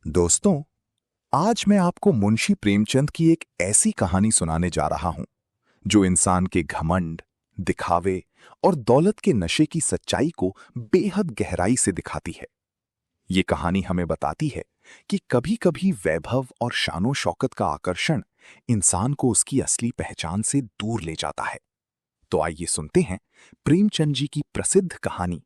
दोस्तों, आज मैं आपको मुंशी प्रेमचंद की एक ऐसी कहानी सुनाने जा रहा हूं जो इंसान के घमंड, दिखावे और दौलत के नशे की सच्चाई को बेहद गहराई से दिखाती है। ये कहानी हमें बताती है कि कभी-कभी वैभव और शानो शौकत का आकर्षण इंसान को उसकी असली पहचान से दूर ले जाता है। तो आइए सुनते हैं प्रेमचंद जी की प्रसिद्ध कहानी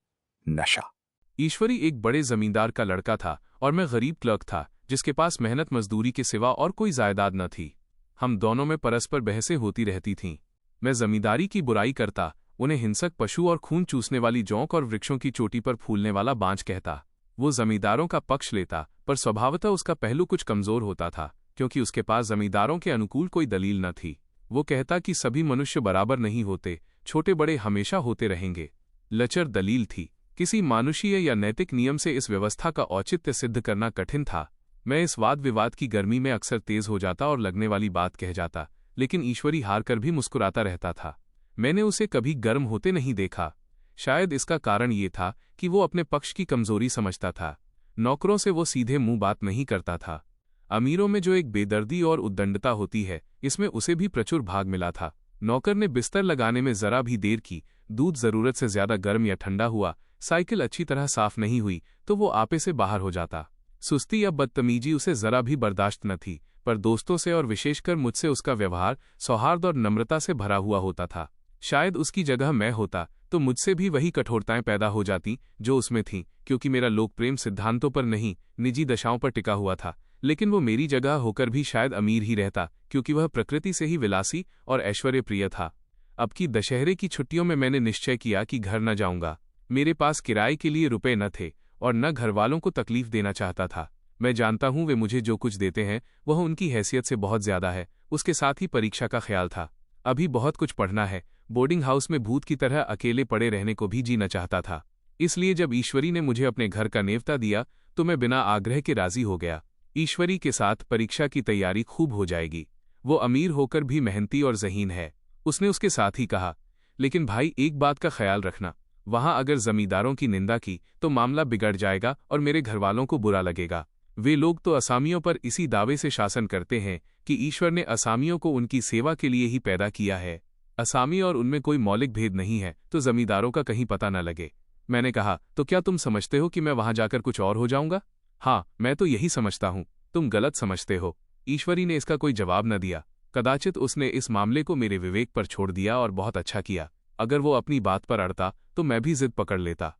नशा। ईश्वरी एक बड़े जमींदार का लड़का था और मैं गरीब क्लर्क था जिसके पास मेहनत मजदूरी के सिवा और कोई जायदाद न थी। हम दोनों में परस्पर बहसें होती रहती थीं। मैं जमींदारी की बुराई करता, उन्हें हिंसक पशु और खून चूसने वाली जौंक और वृक्षों की चोटी पर फूलने वाला बांझ कहता। वो जमींदारों का पक्ष लेता, पर स्वभावतः उसका पहलू कुछ कमजोर होता था क्योंकि उसके पास जमींदारों के अनुकूल कोई दलील न थी। वो कहता कि सभी मनुष्य बराबर नहीं होते, छोटे बड़े हमेशा होते रहेंगे। लचर दलील थी। किसी मानुषीय या नैतिक नियम से इस व्यवस्था का औचित्य सिद्ध करना कठिन था। मैं इस वाद विवाद की गर्मी में अक्सर तेज हो जाता और लगने वाली बात कह जाता, लेकिन ईश्वरी हार कर भी मुस्कुराता रहता था। मैंने उसे कभी गर्म होते नहीं देखा। शायद इसका कारण ये था कि वो अपने पक्ष की कमजोरी समझता था। नौकरों से वो सीधे मुंह बात नहीं करता था। अमीरों में जो एक बेदर्दी और उद्दंडता होती है, इसमें उसे भी प्रचुर भाग मिला था। नौकर ने बिस्तर लगाने में जरा भी देर की, दूध जरूरत से ज्यादा गर्म या ठंडा हुआ, साइकिल अच्छी तरह साफ नहीं हुई तो वो आपे से बाहर हो जाता। सुस्ती या बदतमीजी उसे जरा भी बर्दाश्त न थी, पर दोस्तों से और विशेषकर मुझसे उसका व्यवहार सौहार्द और नम्रता से भरा हुआ होता था। शायद उसकी जगह मैं होता तो मुझसे भी वही कठोरताएं पैदा हो जाती जो उसमें थीं, क्योंकि मेरा लोकप्रेम सिद्धांतों पर नहीं, निजी दशाओं पर टिका हुआ था। लेकिन वो मेरी जगह होकर भी शायद अमीर ही रहता, क्योंकि वह प्रकृति से ही विलासी और ऐश्वर्य प्रिय था। अब की दशहरे की छुट्टियों में मैंने निश्चय किया कि घर न जाऊंगा। मेरे पास किराए के लिए रुपए न थे और न घरवालों को तकलीफ देना चाहता था। मैं जानता हूं वे मुझे जो कुछ देते हैं वह उनकी हैसियत से बहुत ज्यादा है। उसके साथ ही परीक्षा का ख्याल था। अभी बहुत कुछ पढ़ना है। बोर्डिंग हाउस में भूत की तरह अकेले पड़े रहने को भी जीना चाहता था। इसलिए जब ईश्वरी ने मुझे अपने घर का नेवता दिया तो मैं बिना आग्रह के राजी हो गया। ईश्वरी के साथ परीक्षा की तैयारी खूब हो जाएगी। वो अमीर होकर भी मेहनती और ज़हीन है, उसने उसके साथ ही कहा। लेकिन भाई, एक बात का ख्याल रखना, वहां अगर जमींदारों की निंदा की तो मामला बिगड़ जाएगा और मेरे घरवालों को बुरा लगेगा। वे लोग तो असामियों पर इसी दावे से शासन करते हैं कि ईश्वर ने असामियों को उनकी सेवा के लिए ही पैदा किया है। असामी और उनमें कोई मौलिक भेद नहीं है, तो जमींदारों का कहीं पता न लगे। मैंने कहा, तो क्या तुम समझते हो कि मैं वहां जाकर कुछ और हो जाऊंगा? हाँ, मैं तो यही समझता हूं। तुम गलत समझते हो। ईश्वरी ने इसका कोई जवाब न दिया। कदाचित उसने इस मामले को मेरे विवेक पर छोड़ दिया और बहुत अच्छा किया। अगर वो अपनी बात पर अड़ता तो मैं भी जिद पकड़ लेता।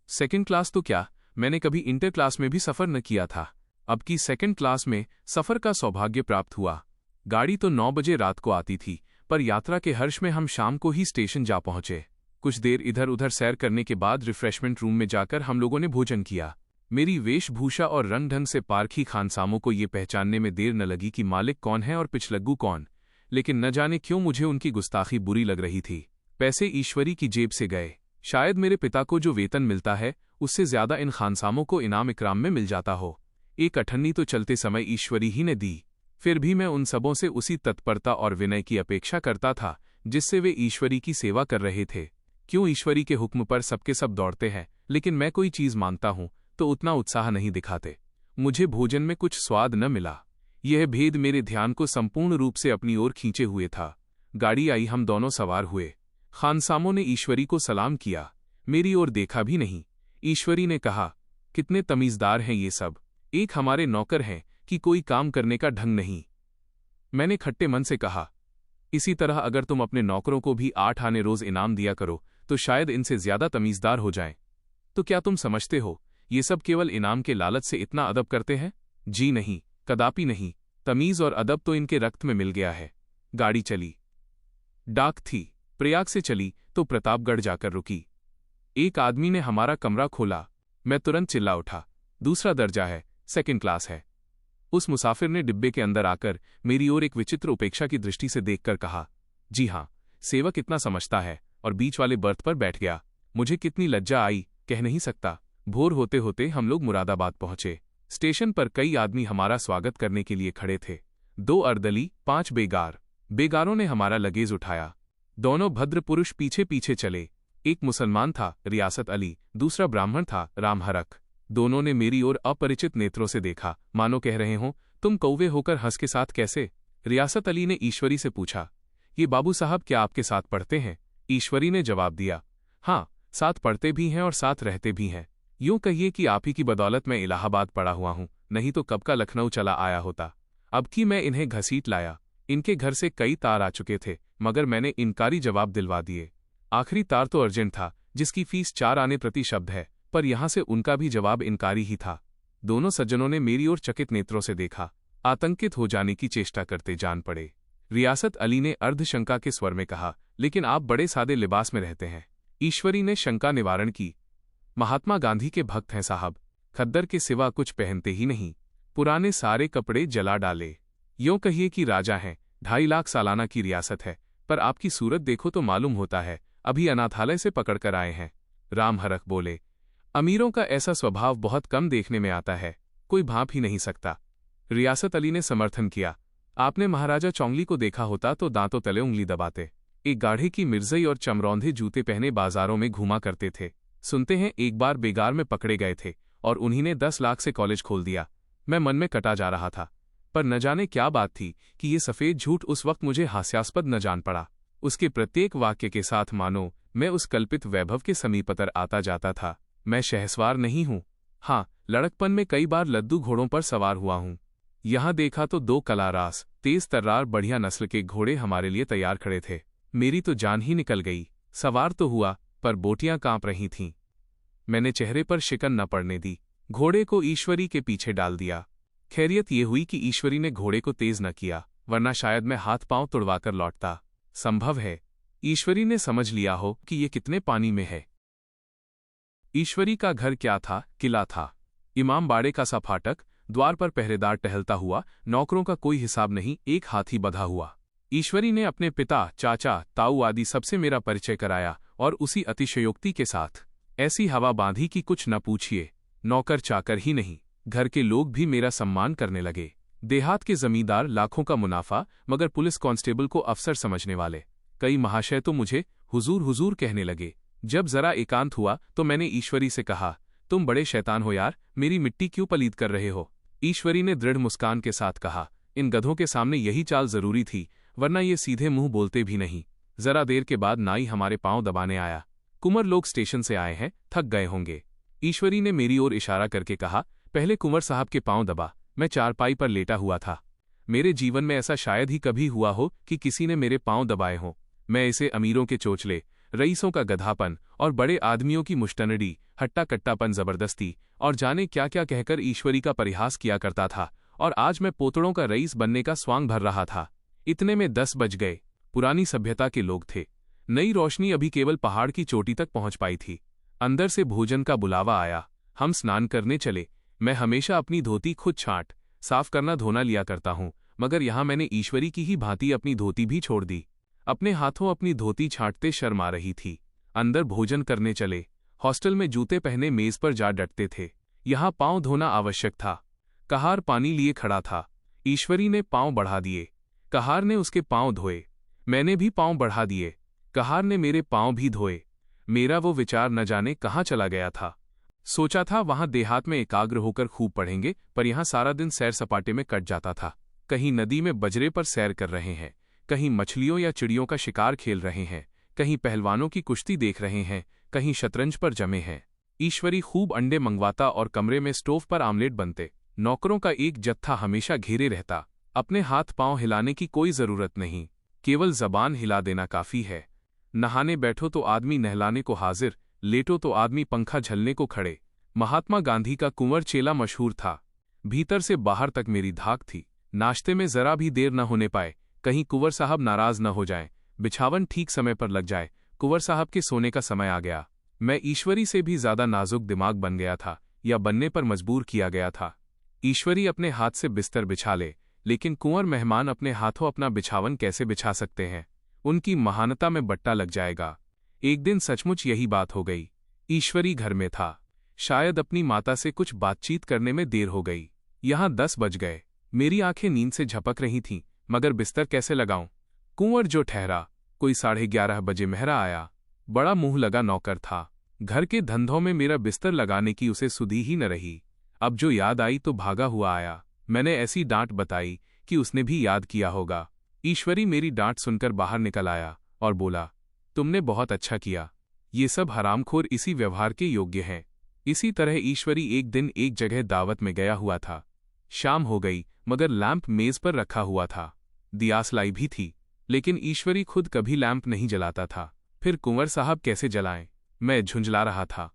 सेकंड क्लास तो क्या, मैंने कभी इंटर क्लास में भी सफर न किया था। अब की सेकंड क्लास में सफर का सौभाग्य प्राप्त हुआ। गाड़ी तो 9 बजे रात को आती थी, पर यात्रा के हर्ष में हम शाम को ही स्टेशन जा पहुंचे। कुछ देर इधर उधर सैर करने के बाद रिफ्रेशमेंट रूम में जाकर हम लोगों ने भोजन किया। मेरी वेशभूषा और रंग ढंग से पारखी खानसामों को ये पहचानने में देर न लगी कि मालिक कौन है और पिछलग्गू कौन। लेकिन न जाने क्यों मुझे उनकी गुस्ताखी बुरी लग रही थी। पैसे ईश्वरी की जेब से गए। शायद मेरे पिता को जो वेतन मिलता है उससे ज्यादा इन खानसामों को इनाम इकराम में मिल जाता हो। एक अठन्नी तो चलते समय ईश्वरी ही ने दी। फिर भी मैं उन सबों से उसी तत्परता और विनय की अपेक्षा करता था जिससे वे ईश्वरी की सेवा कर रहे थे। क्यों ईश्वरी के हुक्म पर सबके सब दौड़ते हैं, लेकिन मैं कोई चीज मांगता हूं तो उतना उत्साह नहीं दिखाते। मुझे भोजन में कुछ स्वाद न मिला। यह भेद मेरे ध्यान को संपूर्ण रूप से अपनी ओर खींचे हुए था। गाड़ी आई, हम दोनों सवार हुए। खानसामों ने ईश्वरी को सलाम किया, मेरी ओर देखा भी नहीं। ईश्वरी ने कहा, कितने तमीजदार हैं ये सब, एक हमारे नौकर हैं कि कोई काम करने का ढंग नहीं। मैंने खट्टे मन से कहा, इसी तरह अगर तुम अपने नौकरों को भी 8 आने रोज इनाम दिया करो तो शायद इनसे ज्यादा तमीजदार हो जाएं। तो क्या तुम समझते हो ये सब केवल इनाम के लालच से इतना अदब करते हैं? जी नहीं, कदापि नहीं। तमीज और अदब तो इनके रक्त में मिल गया है। गाड़ी चली। डाक थी, प्रयाग से चली तो प्रतापगढ़ जाकर रुकी। एक आदमी ने हमारा कमरा खोला। मैं तुरंत चिल्ला उठा, दूसरा दर्जा है, सेकंड क्लास है। उस मुसाफिर ने डिब्बे के अंदर आकर मेरी ओर एक विचित्र उपेक्षा की दृष्टि से देखकर कहा, जी हाँ, सेवक इतना समझता है, और बीच वाले बर्थ पर बैठ गया। मुझे कितनी लज्जा आई, कह नहीं सकता। भोर होते होते हम लोग मुरादाबाद पहुंचे। स्टेशन पर कई आदमी हमारा स्वागत करने के लिए खड़े थे। 2 अर्दली, 5 बेगार। बेगारों ने हमारा लगेज उठाया। दोनों भद्र पुरुष पीछे पीछे चले। एक मुसलमान था, रियासत अली, दूसरा ब्राह्मण था, रामहरख। दोनों ने मेरी ओर अपरिचित नेत्रों से देखा, मानो कह रहे हों, तुम कौवे होकर हंस के साथ कैसे? रियासत अली ने ईश्वरी से पूछा, ये बाबू साहब क्या आपके साथ पढ़ते हैं? ईश्वरी ने जवाब दिया, हाँ, साथ पढ़ते भी हैं और साथ रहते भी हैं। यूं कहिए कि आप ही की बदौलत मैं इलाहाबाद पड़ा हुआ हूं, नहीं तो कब का लखनऊ चला आया होता। अब कि मैं इन्हें घसीट लाया। इनके घर से कई तार आ चुके थे, मगर मैंने इनकारी जवाब दिलवा दिए। आखिरी तार तो अर्जेंट था, जिसकी फीस 4 आने प्रति शब्द है, पर यहां से उनका भी जवाब इनकारी ही था। दोनों सज्जनों ने मेरी ओर चकित नेत्रों से देखा, आतंकित हो जाने की चेष्टा करते जान पड़े। रियासत अली ने अर्धशंका के स्वर में कहा, लेकिन आप बड़े सादे लिबास में रहते हैं। ईश्वरी ने शंका निवारण की, महात्मा गांधी के भक्त हैं साहब, खद्दर के सिवा कुछ पहनते ही नहीं, पुराने सारे कपड़े जला डाले। यूं कहिए कि राजा हैं, 2.5 लाख सालाना की रियासत है, पर आपकी सूरत देखो तो मालूम होता है अभी अनाथालय से पकड़कर आए हैं। राम हरख बोले, अमीरों का ऐसा स्वभाव बहुत कम देखने में आता है, कोई भांप ही नहीं सकता। रियासत अली ने समर्थन किया, आपने महाराजा चौंगली को देखा होता तो दांतों तले उंगली दबाते। एक गाढ़े की मिर्जई और चमरौंधे जूते पहने बाजारों में घूमा करते थे। सुनते हैं एक बार बेगार में पकड़े गए थे और उन्हीं ने 10 लाख से कॉलेज खोल दिया। मैं मन में कटा जा रहा था, पर न जाने क्या बात थी कि ये सफ़ेद झूठ उस वक्त मुझे हास्यास्पद न जान पड़ा। उसके प्रत्येक वाक्य के साथ मानो मैं उस कल्पित वैभव के समीपतर आता जाता था। मैं शहसवार नहीं हूँ, हाँ, लड़कपन में कई बार लद्दू घोड़ों पर सवार हुआ हूँ। यहाँ देखा तो 2 कलारास, तेज तर्रार बढ़िया नस्ल के घोड़े हमारे लिए तैयार खड़े थे। मेरी तो जान ही निकल गई। सवार तो हुआ, पर बोटियां कांप रही थीं। मैंने चेहरे पर शिकन न पड़ने दी, घोड़े को ईश्वरी के पीछे डाल दिया। खैरियत ये हुई कि ईश्वरी ने घोड़े को तेज न किया, वरना शायद मैं हाथ पांव तुड़वाकर लौटता। संभव है ईश्वरी ने समझ लिया हो कि ये कितने पानी में है। ईश्वरी का घर क्या था, किला था। इमाम बाड़े का सा फाटक, द्वार पर पहरेदार टहलता हुआ, नौकरों का कोई हिसाब नहीं, एक हाथी बधा हुआ। ईश्वरी ने अपने पिता, चाचा, ताऊ आदि सबसे मेरा परिचय कराया और उसी अतिशयोक्ति के साथ ऐसी हवा बांधी कि कुछ न पूछिए। नौकर चाकर ही नहीं, घर के लोग भी मेरा सम्मान करने लगे। देहात के जमींदार लाखों का मुनाफा, मगर पुलिस कांस्टेबल को अफसर समझने वाले। कई महाशय तो मुझे हुजूर हुजूर कहने लगे। जब जरा एकांत हुआ तो मैंने ईश्वरी से कहा, तुम बड़े शैतान हो यार, मेरी मिट्टी क्यों पलीद कर रहे हो? ईश्वरी ने दृढ़ मुस्कान के साथ कहा, इन गधों के सामने यही चाल जरूरी थी, वरना ये सीधे मुंह बोलते भी नहीं। जरा देर के बाद नाई हमारे पांव दबाने आया। कुंवर लोग स्टेशन से आए हैं, थक गए होंगे। ईश्वरी ने मेरी ओर इशारा करके कहा, पहले कुंवर साहब के पांव दबा। मैं चारपाई पर लेटा हुआ था। मेरे जीवन में ऐसा शायद ही कभी हुआ हो कि किसी ने मेरे पांव दबाए हों। मैं इसे अमीरों के चोचले, रईसों का गधापन और बड़े आदमियों की मुश्तनडी, हट्टा कट्टापन, जबरदस्ती और जाने क्या क्या कहकर ईश्वरी का परिहास किया करता था, और आज मैं पोतड़ों का रईस बनने का स्वांग भर रहा था। इतने में 10 बज गए। पुरानी सभ्यता के लोग थे। नई रोशनी अभी केवल पहाड़ की चोटी तक पहुंच पाई थी। अंदर से भोजन का बुलावा आया। हम स्नान करने चले। मैं हमेशा अपनी धोती खुद छांट साफ करना धोना लिया करता हूं, मगर यहां मैंने ईश्वरी की ही भांति अपनी धोती भी छोड़ दी। अपने हाथों अपनी धोती छांटते शर्म आ रही थी। अंदर भोजन करने चले। हॉस्टल में जूते पहने मेज पर जा डटते थे। यहां पांव धोना आवश्यक था। कहार पानी लिए खड़ा था। ईश्वरी ने पांव बढ़ा दिए। कहार ने उसके पांव धोए। मैंने भी पांव बढ़ा दिए। कहार ने मेरे पांव भी धोए। मेरा वो विचार न जाने कहाँ चला गया था। सोचा था वहां देहात में एकाग्र होकर खूब पढ़ेंगे, पर यहां सारा दिन सैर सपाटे में कट जाता था। कहीं नदी में बजरे पर सैर कर रहे हैं, कहीं मछलियों या चिड़ियों का शिकार खेल रहे हैं, कहीं पहलवानों की कुश्ती देख रहे हैं, कहीं शतरंज पर जमे हैं। ईश्वरी खूब अंडे मंगवाता और कमरे में स्टोव पर आमलेट बनते। नौकरों का एक जत्था हमेशा घेरे रहता। अपने हाथ पांव हिलाने की कोई जरूरत नहीं, केवल जबान हिला देना काफी है। नहाने बैठो तो आदमी नहलाने को हाजिर, लेटो तो आदमी पंखा झलने को खड़े। महात्मा गांधी का कुंवर चेला मशहूर था। भीतर से बाहर तक मेरी धाक थी। नाश्ते में जरा भी देर न होने पाए, कहीं कुंवर साहब नाराज न हो जाएं, बिछावन ठीक समय पर लग जाए। कुंवर साहब के सोने का समय आ गया। मैं ईश्वरी से भी ज्यादा नाजुक दिमाग बन गया था, या बनने पर मजबूर किया गया था। ईश्वरी अपने हाथ से बिस्तर बिछा ले, लेकिन कुंवर मेहमान अपने हाथों अपना बिछावन कैसे बिछा सकते हैं? उनकी महानता में बट्टा लग जाएगा। एक दिन सचमुच यही बात हो गई। ईश्वरी घर में था। शायद अपनी माता से कुछ बातचीत करने में देर हो गई। यहां 10 बज गए। मेरी आंखें नींद से झपक रही थीं, मगर बिस्तर कैसे लगाऊं? कुंवर जो ठहरा, कोई 11:30 बजे मेहरा आया। बड़ा मुंह लगा नौकर था। घर के धंधों में मेरा बिस्तर लगाने की उसे सुधि ही न रही। अब जो याद आई तो भागा हुआ आया। मैंने ऐसी डांट बताई कि उसने भी याद किया होगा। ईश्वरी मेरी डांट सुनकर बाहर निकल आया और बोला, तुमने बहुत अच्छा किया। ये सब हरामखोर इसी व्यवहार के योग्य हैं। इसी तरह ईश्वरी एक दिन एक जगह दावत में गया हुआ था। शाम हो गई मगर लैंप मेज पर रखा हुआ था। दियासलाई भी थी, लेकिन ईश्वरी खुद कभी लैंप नहीं जलाता था। फिर कुंवर साहब कैसे जलाएं? मैं झुंझला रहा था।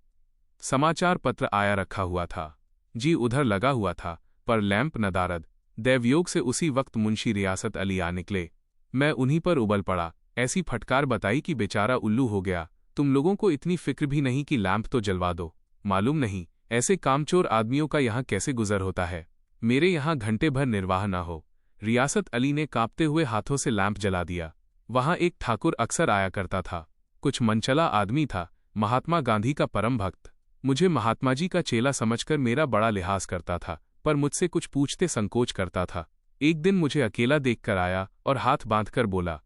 समाचार पत्र आया रखा हुआ था। जी उधर लगा हुआ था, पर लैंप नदारद। दैवयोग से उसी वक्त मुंशी रियासत अली आ निकले। मैं उन्हीं पर उबल पड़ा। ऐसी फटकार बताई कि बेचारा उल्लू हो गया। तुम लोगों को इतनी फिक्र भी नहीं कि लैंप तो जलवा दो। मालूम नहीं ऐसे कामचोर आदमियों का यहाँ कैसे गुजर होता है। मेरे यहाँ घंटे भर निर्वाह न हो। रियासत अली ने कांपते हुए हाथों से लैंप जला दिया। वहाँ एक ठाकुर अक्सर आया करता था। कुछ मनचला आदमी था, महात्मा गांधी का परम भक्त। मुझे महात्मा जी का चेला समझकर मेरा बड़ा लिहाज करता था, पर मुझसे कुछ पूछते संकोच करता था। एक दिन मुझे अकेला देखकर आया और हाथ बांधकर बोला,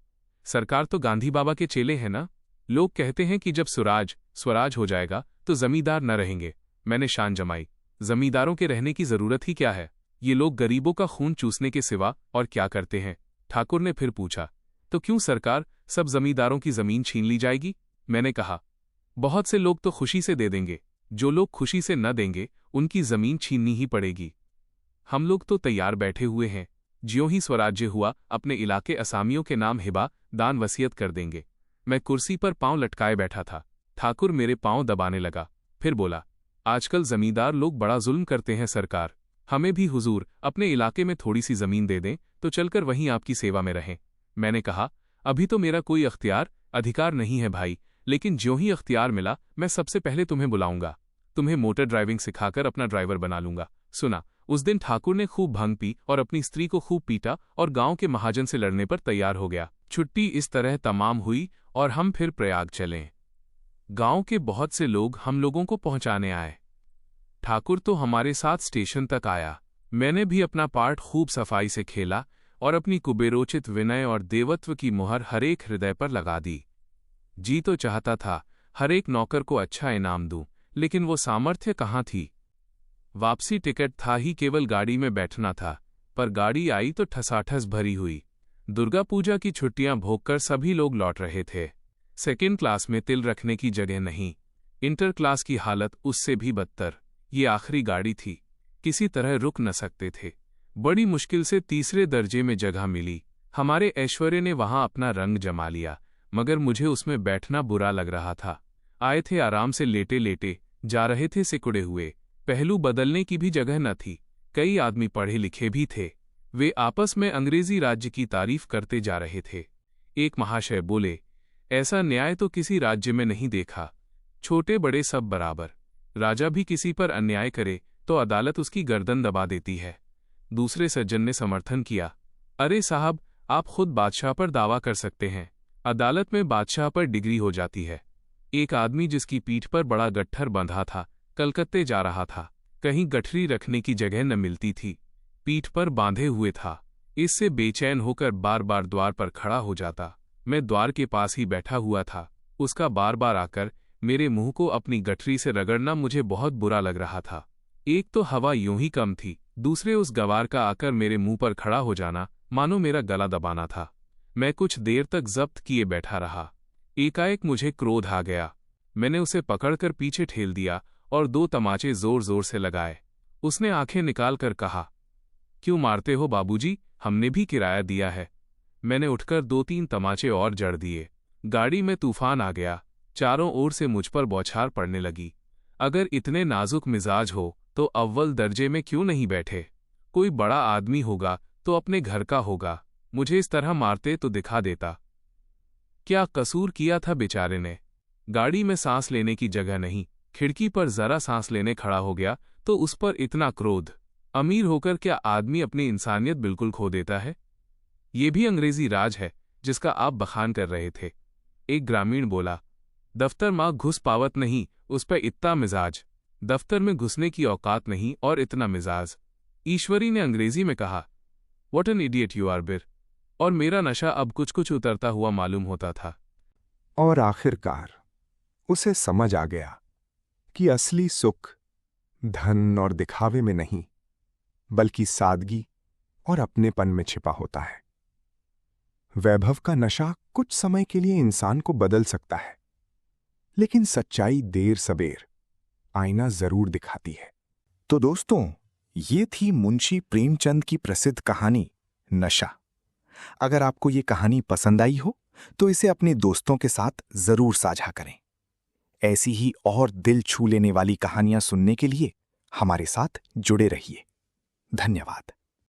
सरकार तो गांधी बाबा के चेले हैं ना? लोग कहते हैं कि जब स्वराज हो जाएगा तो जमींदार न रहेंगे। मैंने शान जमाई, जमींदारों के रहने की जरूरत ही क्या है? ये लोग गरीबों का खून चूसने के सिवा और क्या करते हैं? ठाकुर ने फिर पूछा, तो क्यों सरकार, सब जमींदारों की जमीन छीन ली जाएगी? मैंने कहा, बहुत से लोग तो खुशी से दे देंगे, जो लोग खुशी से न देंगे उनकी जमीन छीननी ही पड़ेगी। हम लोग तो तैयार बैठे हुए हैं, ज्यों ही स्वराज्य हुआ अपने इलाके असामियों के नाम हिबा दान वसीयत कर देंगे। मैं कुर्सी पर पांव लटकाए बैठा था। ठाकुर मेरे पांव दबाने लगा, फिर बोला, आजकल जमींदार लोग बड़ा जुल्म करते हैं सरकार। हमें भी हुजूर अपने इलाके में थोड़ी सी जमीन दे दें तो चलकर वहीं आपकी सेवा में रहें। मैंने कहा, अभी तो मेरा कोई अधिकार नहीं है भाई, लेकिन ज्यों ही अख्तियार मिला मैं सबसे पहले तुम्हें बुलाऊंगा। तुम्हें मोटर ड्राइविंग सिखाकर अपना ड्राइवर बना लूंगा। सुना, उस दिन ठाकुर ने खूब भंग पी और अपनी स्त्री को खूब पीटा और गांव के महाजन से लड़ने पर तैयार हो गया। छुट्टी इस तरह तमाम हुई और हम फिर प्रयाग चले। गांव के बहुत से लोग हम लोगों को पहुंचाने आए। ठाकुर तो हमारे साथ स्टेशन तक आया। मैंने भी अपना पार्ट खूब सफाई से खेला और अपनी कुबेरोचित विनय और देवत्व की मुहर हरेक हृदय पर लगा दी। जी तो चाहता था हर एक नौकर को अच्छा इनाम दूं, लेकिन वो सामर्थ्य कहाँ थी। वापसी टिकट था ही, केवल गाड़ी में बैठना था, पर गाड़ी आई तो ठसाठस भरी हुई। दुर्गा पूजा की छुट्टियां भोगकर सभी लोग लौट रहे थे। सेकेंड क्लास में तिल रखने की जगह नहीं। इंटर क्लास की हालत उससे भी बदतर। ये आखिरी गाड़ी थी, किसी तरह रुक न सकते थे। बड़ी मुश्किल से तीसरे दर्जे में जगह मिली। हमारे ऐश्वर्य ने वहां अपना रंग जमा लिया, मगर मुझे उसमें बैठना बुरा लग रहा था। आए थे आराम से लेटे लेटे, जा रहे थे सिकुड़े हुए। पहलू बदलने की भी जगह न थी। कई आदमी पढ़े लिखे भी थे। वे आपस में अंग्रेजी राज्य की तारीफ करते जा रहे थे। एक महाशय बोले, ऐसा न्याय तो किसी राज्य में नहीं देखा। छोटे बड़े सब बराबर। राजा भी किसी पर अन्याय करे तो अदालत उसकी गर्दन दबा देती है। दूसरे सज्जन ने समर्थन किया, अरे साहब, आप खुद बादशाह पर दावा कर सकते हैं, अदालत में बादशाह पर डिग्री हो जाती है। एक आदमी जिसकी पीठ पर बड़ा गट्ठर बंधा था, कलकत्ते जा रहा था। कहीं गठरी रखने की जगह न मिलती थी, पीठ पर बांधे हुए था। इससे बेचैन होकर बार बार द्वार पर खड़ा हो जाता। मैं द्वार के पास ही बैठा हुआ था। उसका बार बार आकर मेरे मुंह को अपनी गठरी से रगड़ना मुझे बहुत बुरा लग रहा था। एक तो हवा यूं ही कम थी, दूसरे उस गवार का आकर मेरे मुंह पर खड़ा हो जाना मानो मेरा गला दबाना था। मैं कुछ देर तक जब्त किए बैठा रहा। एकाएक मुझे क्रोध आ गया। मैंने उसे पकड़कर पीछे ठेल दिया और 2 तमाचे जोर जोर से लगाए। उसने आंखें निकालकर कहा, क्यों मारते हो बाबूजी, हमने भी किराया दिया है। मैंने उठकर 2-3 तमाचे और जड़ दिए। गाड़ी में तूफान आ गया। चारों ओर से मुझ पर बौछार पड़ने लगी। अगर इतने नाजुक मिजाज हो तो अव्वल दर्जे में क्यों नहीं बैठे? कोई बड़ा आदमी होगा तो अपने घर का होगा। मुझे इस तरह मारते तो दिखा देता। क्या कसूर किया था बेचारे ने? गाड़ी में सांस लेने की जगह नहीं। खिड़की पर जरा सांस लेने खड़ा हो गया तो उस पर इतना क्रोध। अमीर होकर क्या आदमी अपनी इंसानियत बिल्कुल खो देता है? ये भी अंग्रेजी राज है जिसका आप बखान कर रहे थे। एक ग्रामीण बोला, दफ्तर माँ घुस पावत नहीं, उस पर इतना मिजाज। दफ्तर में घुसने की औकात नहीं और इतना मिजाज। ईश्वरी ने अंग्रेजी में कहा, what an idiot you are बिर। और मेरा नशा अब कुछ कुछ उतरता हुआ मालूम होता था। और आखिरकार उसे समझ आ गया कि असली सुख धन और दिखावे में नहीं, बल्कि सादगी और अपनेपन में छिपा होता है। वैभव का नशा कुछ समय के लिए इंसान को बदल सकता है, लेकिन सच्चाई देर सबेर आईना जरूर दिखाती है। तो दोस्तों, ये थी मुंशी प्रेमचंद की प्रसिद्ध कहानी नशा। अगर आपको ये कहानी पसंद आई हो तो इसे अपने दोस्तों के साथ जरूर साझा करें। ऐसी ही और दिल छू लेने वाली कहानियां सुनने के लिए हमारे साथ जुड़े रहिए। धन्यवाद।